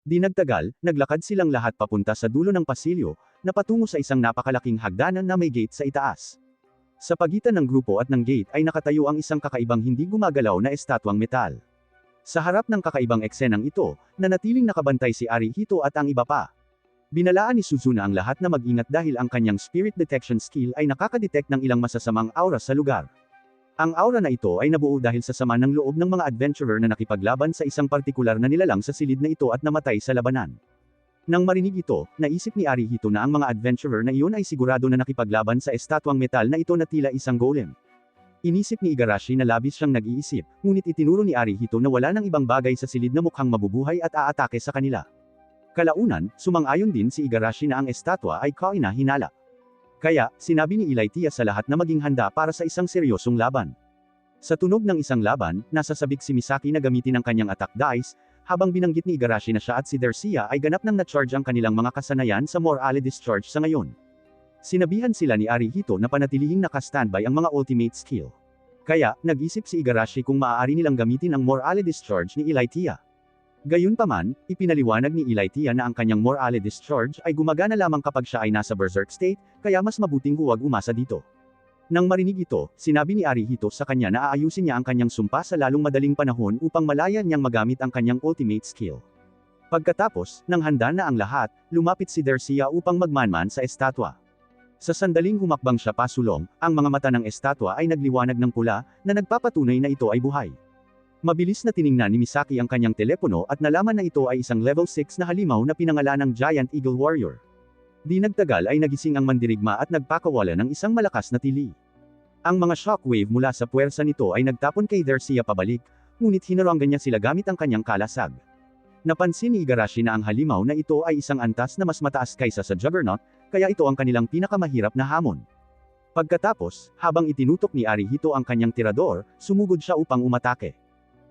Di nagtagal, naglakad silang lahat papunta sa dulo ng pasilyo, na patungo sa isang napakalaking hagdanan na may gate sa itaas. Sa pagitan ng grupo at ng gate ay nakatayo ang isang kakaibang hindi gumagalaw na estatwang metal. Sa harap ng kakaibang eksenang ito, nanatiling nakabantay si Arihito at ang iba pa. Binalaan ni Suzuna ang lahat na mag-ingat dahil ang kanyang spirit detection skill ay nakakadetect ng ilang masasamang aura sa lugar. Ang aura na ito ay nabuo dahil sa sama ng loob ng mga adventurer na nakipaglaban sa isang partikular na nilalang sa silid na ito at namatay sa labanan. Nang marinig ito, naisip ni Arihito na ang mga adventurer na iyon ay sigurado na nakipaglaban sa estatwang metal na ito na tila isang golem. Inisip ni Igarashi na labis siyang nag-iisip, ngunit itinuro ni Arihito na wala nang ibang bagay sa silid na mukhang mabubuhay at aatake sa kanila. Kalaunan, sumang-ayon din si Igarashi na ang estatwa ay kaina-hinala. Kaya, sinabi ni Elaithia sa lahat na maging handa para sa isang seryosong laban. Sa tunog ng isang laban, nasa sabik si Misaki na gamitin ang kanyang attack dice, habang binanggit ni Igarashi na siya at si Dercia ay ganap nang na-charge ang kanilang mga kasanayan sa Morale Discharge sa ngayon. Sinabihan sila ni Arihito na panatilihing naka-standby ang mga ultimate skill. Kaya, nag-isip si Igarashi kung maaari nilang gamitin ang Morale Discharge ni Elaithia. Gayunpaman, ipinaliwanag ni Elaithia na ang kanyang Morale Discharge ay gumagana lamang kapag siya ay nasa berserk state, kaya mas mabuting huwag umasa dito. Nang marinig ito, sinabi ni Arihito sa kanya na aayusin niya ang kanyang sumpa sa lalong madaling panahon upang malaya niyang magamit ang kanyang ultimate skill. Pagkatapos, nang handa na ang lahat, lumapit si Dercia upang magmanman sa estatwa. Sa sandaling humakbang siya pasulong, ang mga mata ng estatwa ay nagliwanag ng pula, na nagpapatunay na ito ay buhay. Mabilis na tiningnan ni Misaki ang kanyang telepono at nalaman na ito ay isang level 6 na halimaw na pinangalanang Giant Eagle Warrior. Di nagtagal ay nagising ang mandirigma at nagpakawala ng isang malakas na tili. Ang mga shockwave mula sa puwersa nito ay nagtapon kay Dercia pabalik, ngunit hinaranggan niya sila gamit ang kanyang kalasag. Napansin ni Igarashi na ang halimaw na ito ay isang antas na mas mataas kaysa sa Juggernaut, kaya ito ang kanilang pinakamahirap na hamon. Pagkatapos, habang itinutok ni Arihito ang kanyang tirador, sumugod siya upang umatake.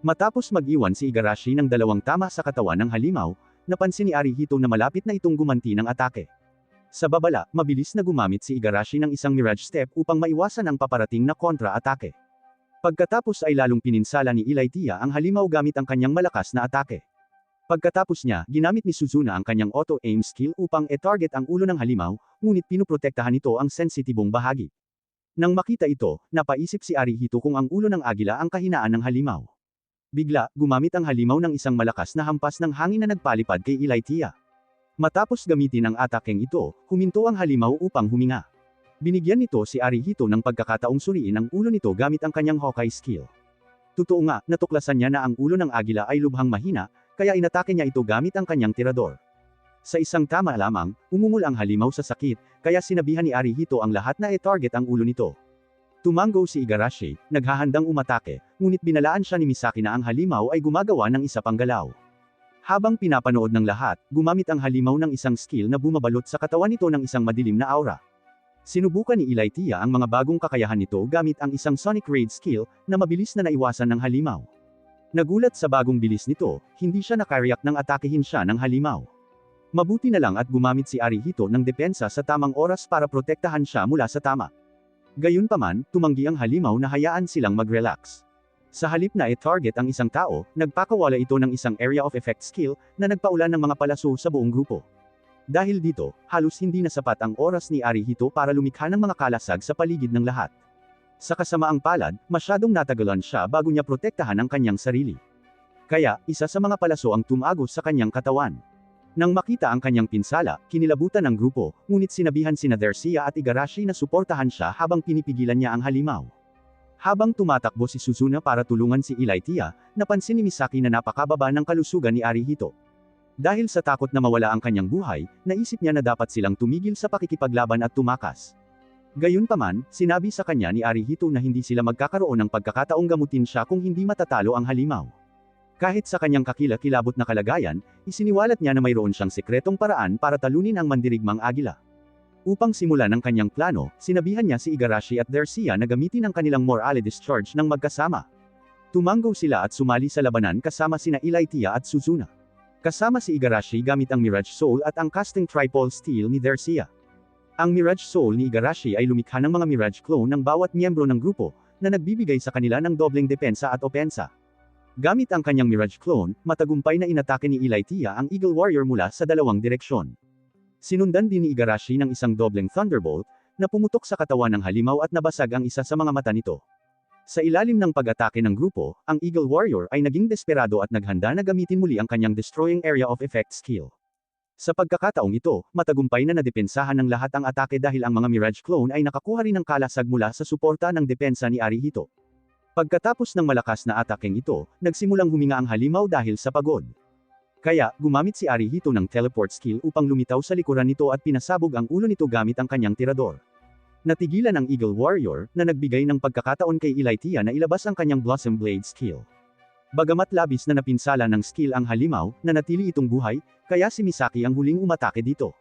Matapos mag-iwan si Igarashi ng dalawang tama sa katawan ng halimaw, napansin ni Arihito na malapit na itong gumanti ng atake. Sa babala, mabilis na gumamit si Igarashi ng isang Mirage Step upang maiwasan ang paparating na kontra-atake. Pagkatapos ay lalong pininsala ni Elaithia ang halimaw gamit ang kanyang malakas na atake. Pagkatapos niya, ginamit ni Suzuna ang kanyang auto-aim skill upang e-target ang ulo ng halimaw, ngunit pinuprotektahan nito ang sensitibong bahagi. Nang makita ito, napaisip si Arihito kung ang ulo ng agila ang kahinaan ng halimaw. Bigla, gumamit ang halimaw ng isang malakas na hampas ng hangin na nagpalipad kay Elaithia. Matapos gamitin ang atakeng ito, huminto ang halimaw upang huminga. Binigyan nito si Arihito ng pagkakataong suriin ang ulo nito gamit ang kanyang Hawkeye skill. Totoo nga, natuklasan niya na ang ulo ng agila ay lubhang mahina, kaya inatake niya ito gamit ang kanyang tirador. Sa isang tama lamang, umungol ang halimaw sa sakit, kaya sinabihan ni Arihito ang lahat na e-target ang ulo nito. Tumango si Igarashi, naghahandang umatake, ngunit binalaan siya ni Misaki na ang halimaw ay gumagawa ng isa pang galaw. Habang pinapanood ng lahat, gumamit ang halimaw ng isang skill na bumabalot sa katawan nito ng isang madilim na aura. Sinubukan ni Elaithia ang mga bagong kakayahan nito gamit ang isang Sonic Raid skill, na mabilis na naiwasan ng halimaw. Nagulat sa bagong bilis nito, hindi siya nakariyak nang atakehin siya ng halimaw. Mabuti na lang at gumamit si Arihito ng depensa sa tamang oras para protektahan siya mula sa tama. Gayunpaman, tumanggi ang halimaw na hayaan silang mag-relax. Sa halip na e-target ang isang tao, nagpakawala ito ng isang area of effect skill, na nagpaulan ng mga palaso sa buong grupo. Dahil dito, halos hindi na sapat ang oras ni Arihito para lumikha ng mga kalasag sa paligid ng lahat. Sa kasamaang palad, masyadong natagalan siya bago niya protektahan ang kanyang sarili. Kaya, isa sa mga palaso ang tumagos sa kanyang katawan. Nang makita ang kanyang pinsala, kinilabutan ng grupo, ngunit sinabihan sina Dercia at Igarashi na suportahan siya habang pinipigilan niya ang halimaw. Habang tumatakbo si Suzuna para tulungan si Elaithia, napansin ni Misaki na napakababa ng kalusugan ni Arihito. Dahil sa takot na mawala ang kanyang buhay, naisip niya na dapat silang tumigil sa pakikipaglaban at tumakas. Gayunpaman, sinabi sa kanya ni Arihito na hindi sila magkakaroon ng pagkakataong gamutin siya kung hindi matatalo ang halimaw. Kahit sa kanyang kakilakilabot na kalagayan, isiniwalat niya na mayroon siyang sekretong paraan para talunin ang mandirigmang agila. Upang simulan ang kanyang plano, sinabihan niya si Igarashi at Dercia na gamitin ang kanilang Morale Discharge ng magkasama. Tumango sila at sumali sa labanan kasama sina Elaithia at Suzuna. Kasama si Igarashi gamit ang Mirage Soul at ang Casting Tripole Steel ni Dercia. Ang Mirage Soul ni Igarashi ay lumikha ng mga Mirage Clone ng bawat miyembro ng grupo, na nagbibigay sa kanila ng dobleng depensa at opensa. Gamit ang kanyang Mirage clone, matagumpay na inatake ni Elytia ang Eagle Warrior mula sa dalawang direksyon. Sinundan din ni Igarashi ng isang dobleng Thunderbolt, na pumutok sa katawan ng halimaw at nabasag ang isa sa mga mata nito. Sa ilalim ng pag-atake ng grupo, ang Eagle Warrior ay naging desperado at naghanda na gamitin muli ang kanyang Destroying Area of Effect skill. Sa pagkakataong ito, matagumpay na nadepensahan ng lahat ang atake dahil ang mga Mirage clone ay nakakuha rin ng kalasag mula sa suporta ng depensa ni Arihito. Pagkatapos ng malakas na atakeng ito, nagsimulang huminga ang halimaw dahil sa pagod. Kaya, gumamit si Arihito ng teleport skill upang lumitaw sa likuran nito at pinasabog ang ulo nito gamit ang kanyang tirador. Natigilan ang Eagle Warrior, na nagbigay ng pagkakataon kay Elytia na ilabas ang kanyang Blossom Blade skill. Bagamat labis na napinsala ng skill ang halimaw, nanatili itong buhay, kaya si Misaki ang huling umatake dito.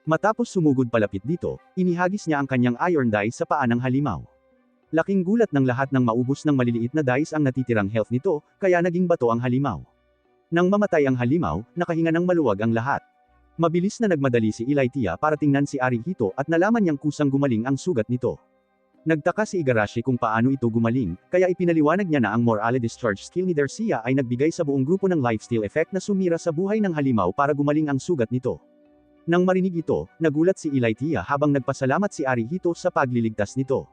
Matapos sumugod palapit dito, inihagis niya ang kanyang Iron Die sa paa ng halimaw. Laking gulat ng lahat ng maubos ng maliliit na dice ang natitirang health nito, kaya naging bato ang halimaw. Nang mamatay ang halimaw, nakahinga ng maluwag ang lahat. Mabilis na nagmadali si Elytia para tingnan si Arihito at nalaman niyang kusang gumaling ang sugat nito. Nagtaka si Igarashi kung paano ito gumaling, kaya ipinaliwanag niya na ang Morale Discharge skill ni Dercia ay nagbigay sa buong grupo ng lifesteal effect na sumira sa buhay ng halimaw para gumaling ang sugat nito. Nang marinig ito, nagulat si Elytia habang nagpasalamat si Arihito sa pagliligtas nito.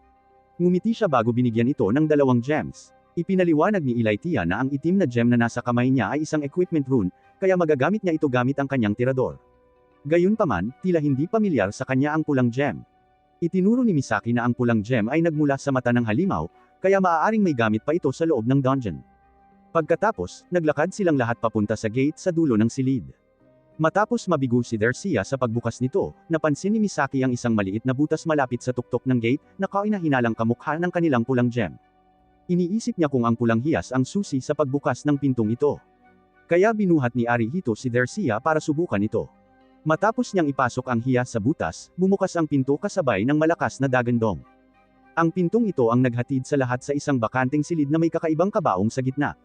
Ngumiti siya bago binigyan ito ng 2 gems. Ipinaliwanag ni Elytia na ang itim na gem na nasa kamay niya ay isang equipment rune, kaya magagamit niya ito gamit ang kanyang tirador. Gayunpaman, tila hindi pamilyar sa kanya ang pulang gem. Itinuro ni Misaki na ang pulang gem ay nagmula sa mata ng halimaw, kaya maaaring may gamit pa ito sa loob ng dungeon. Pagkatapos, naglakad silang lahat papunta sa gate sa dulo ng silid. Matapos mabigo si Dercia sa pagbukas nito, napansin ni Misaki ang isang maliit na butas malapit sa tuktok ng gate, na kaina-hinalang kamukha ng kanilang pulang gem. Iniisip niya kung ang pulang hiyas ang susi sa pagbukas ng pintong ito. Kaya binuhat ni Arihito si Dercia para subukan ito. Matapos niyang ipasok ang hiyas sa butas, bumukas ang pinto kasabay ng malakas na dagandong. Ang pintong ito ang naghatid sa lahat sa isang bakanteng silid na may kakaibang kabaong sa gitna.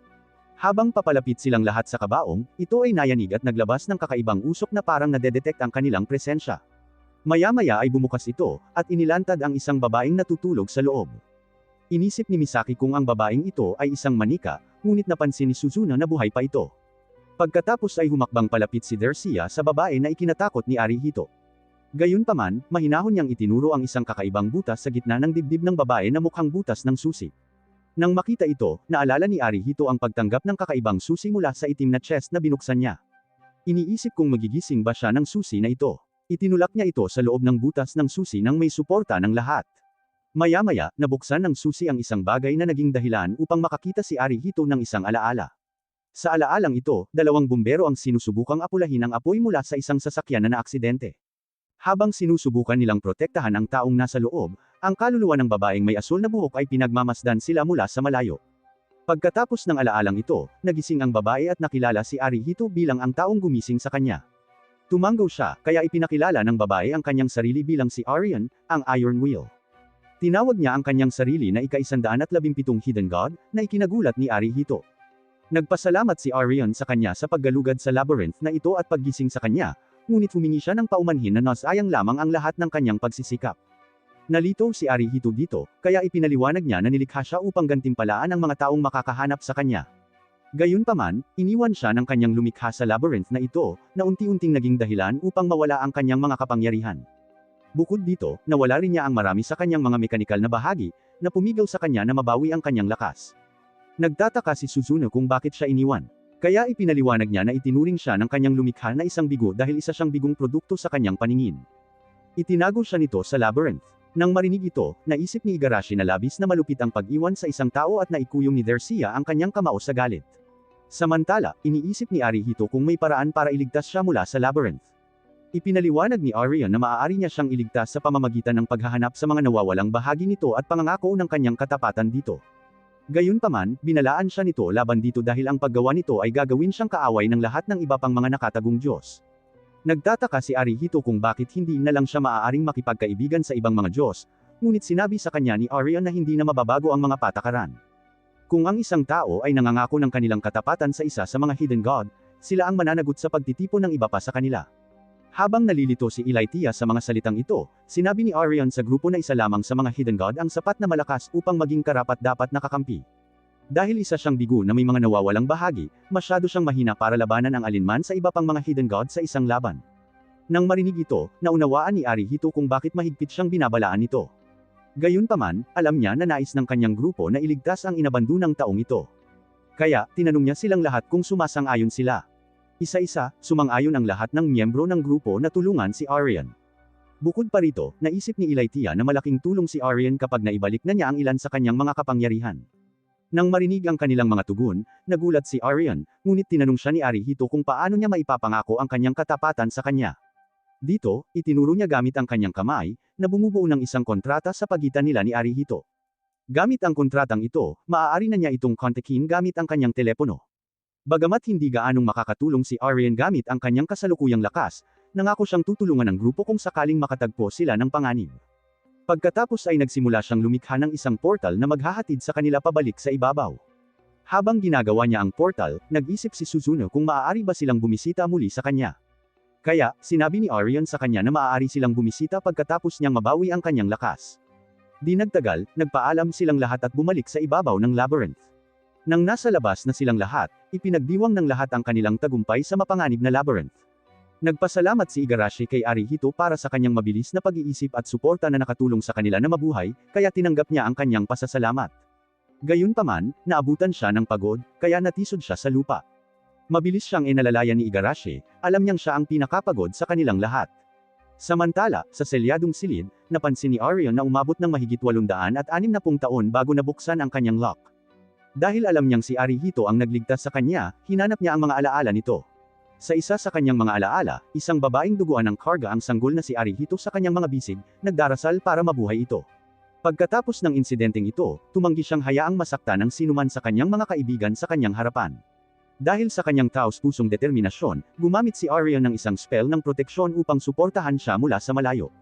Habang papalapit silang lahat sa kabaong, ito ay nayanig at naglabas ng kakaibang usok na parang nadedetect ang kanilang presensya. Maya-maya ay bumukas ito, at inilantad ang isang babaeng natutulog sa loob. Inisip ni Misaki kung ang babaeng ito ay isang manika, ngunit napansin ni Suzuna na buhay pa ito. Pagkatapos ay humakbang palapit si Dercia sa babae na ikinatakot ni Arihito. Gayunpaman, mahinahon niyang itinuro ang isang kakaibang butas sa gitna ng dibdib ng babae na mukhang butas ng susi. Nang makita ito, naalala ni Arihito ang pagtanggap ng kakaibang susi mula sa itim na chest na binuksan niya. Iniisip kung magigising ba siya ng susi na ito. Itinulak niya ito sa loob ng butas ng susi nang may suporta ng lahat. Maya-maya, nabuksan ng susi ang isang bagay na naging dahilan upang makakita si Arihito ng isang alaala. Sa alaalang ito, 2 bumbero ang sinusubukang apulahin ang apoy mula sa isang sasakyan na naaksidente. Habang sinusubukan nilang protektahan ang taong nasa loob, ang kaluluwa ng babaeng may asul na buhok ay pinagmamasdan sila mula sa malayo. Pagkatapos ng alaalang ito, nagising ang babae at nakilala si Arihito bilang ang taong gumising sa kanya. Tumanggaw siya, kaya ipinakilala ng babae ang kanyang sarili bilang si Arion, ang Iron Wheel. Tinawag niya ang kanyang sarili na ika-117 Hidden God, na ikinagulat ni Arihito. Nagpasalamat si Arion sa kanya sa paggalugad sa labyrinth na ito at paggising sa kanya, ngunit humingi siya ng paumanhin na nasayang lamang ang lahat ng kanyang pagsisikap. Nalito si Arihito dito, kaya ipinaliwanag niya na nilikha siya upang gantimpalaan ang mga taong makakahanap sa kanya. Gayunpaman, iniwan siya ng kanyang lumikha sa labyrinth na ito, na unti-unting naging dahilan upang mawala ang kanyang mga kapangyarihan. Bukod dito, nawala rin niya ang marami sa kanyang mga mekanikal na bahagi, na pumigaw sa kanya na mabawi ang kanyang lakas. Nagtataka si Suzuna kung bakit siya iniwan. Kaya ipinaliwanag niya na itinuring siya ng kanyang lumikha na isang bigo dahil isa siyang bigong produkto sa kanyang paningin. Itinago siya nito sa labyrinth. Nang marinig ito, naisip ni Igarashi na labis na malupit ang pag-iwan sa isang tao at naikuyong ni Dercia ang kanyang kamao sa galit. Samantala, iniisip ni Arihito kung may paraan para iligtas siya mula sa labyrinth. Ipinaliwanag ni Arion na maaari niya siyang iligtas sa pamamagitan ng paghahanap sa mga nawawalang bahagi nito at pangangako ng kanyang katapatan dito. Gayunpaman, binalaan siya nito laban dito dahil ang paggawa nito ay gagawin siyang kaaway ng lahat ng iba pang mga nakatagong Diyos. Nagtataka si Arihito kung bakit hindi na lang siya maaaring makipagkaibigan sa ibang mga Diyos, ngunit sinabi sa kanya ni Arion na hindi na mababago ang mga patakaran. Kung ang isang tao ay nangangako ng kanilang katapatan sa isa sa mga hidden god, sila ang mananagot sa pagtitipon ng iba pa sa kanila. Habang nalilito si Elytia sa mga salitang ito, sinabi ni Arion sa grupo na isa lamang sa mga hidden god ang sapat na malakas upang maging karapat-dapat na kakampi. Dahil isa siyang bigo na may mga nawawalang bahagi, masyado siyang mahina para labanan ang alinman sa iba pang mga hidden god sa isang laban. Nang marinig ito, naunawaan ni Arihito kung bakit mahigpit siyang binabalaan nito. Gayunpaman, alam niya na nais ng kanyang grupo na iligtas ang inabandunang taong ito. Kaya, tinanong niya silang lahat kung sumasang-ayon sila. Isa-isa, sumang-ayon ang lahat ng miyembro ng grupo na tulungan si Arian. Bukod pa rito, naisip ni Elaithia na malaking tulong si Arian kapag naibalik na niya ang ilan sa kanyang mga kapangyarihan. Nang marinig ang kanilang mga tugon, nagulat si Arian, ngunit tinanong siya ni Arihito kung paano niya maipapangako ang kanyang katapatan sa kanya. Dito, itinuro niya gamit ang kanyang kamay, na bumubuo ng isang kontrata sa pagitan nila ni Arihito. Gamit ang kontratang ito, maaari na niya itong kontakin gamit ang kanyang telepono. Bagamat hindi gaanong makakatulong si Arian gamit ang kanyang kasalukuyang lakas, nangako siyang tutulungan ng grupo kung sakaling makatagpo sila ng panganib. Pagkatapos ay nagsimula siyang lumikha ng isang portal na maghahatid sa kanila pabalik sa ibabaw. Habang ginagawa niya ang portal, nag-isip si Suzuno kung maaari ba silang bumisita muli sa kanya. Kaya, sinabi ni Arian sa kanya na maaari silang bumisita pagkatapos niyang mabawi ang kanyang lakas. Di nagtagal, nagpaalam silang lahat at bumalik sa ibabaw ng labyrinth. Nang nasa labas na silang lahat, ipinagdiwang ng lahat ang kanilang tagumpay sa mapanganib na labyrinth. Nagpasalamat si Igarashi kay Arihito para sa kanyang mabilis na pag-iisip at suporta na nakatulong sa kanila na mabuhay, kaya tinanggap niya ang kanyang pasasalamat. Gayunpaman, naabutan siya ng pagod, kaya natisod siya sa lupa. Mabilis siyang inalalayan ni Igarashi, alam niyang siya ang pinakapagod sa kanilang lahat. Samantala, sa selyadong silid, napansin ni Arian na umabot ng mahigit 860 taon bago nabuksan ang kanyang lock. Dahil alam niyang si Arihito ang nagligtas sa kanya, hinanap niya ang mga alaala nito. Sa isa sa kanyang mga alaala, isang babaeng duguan ng karga ang sanggol na si Arihito sa kanyang mga bisig, nagdarasal para mabuhay ito. Pagkatapos ng insidenteng ito, tumanggi siyang hayaang masaktan ng sinuman sa kanyang mga kaibigan sa kanyang harapan. Dahil sa kanyang taos-pusong determinasyon, gumamit si Arian ng isang spell ng proteksyon upang suportahan siya mula sa malayo.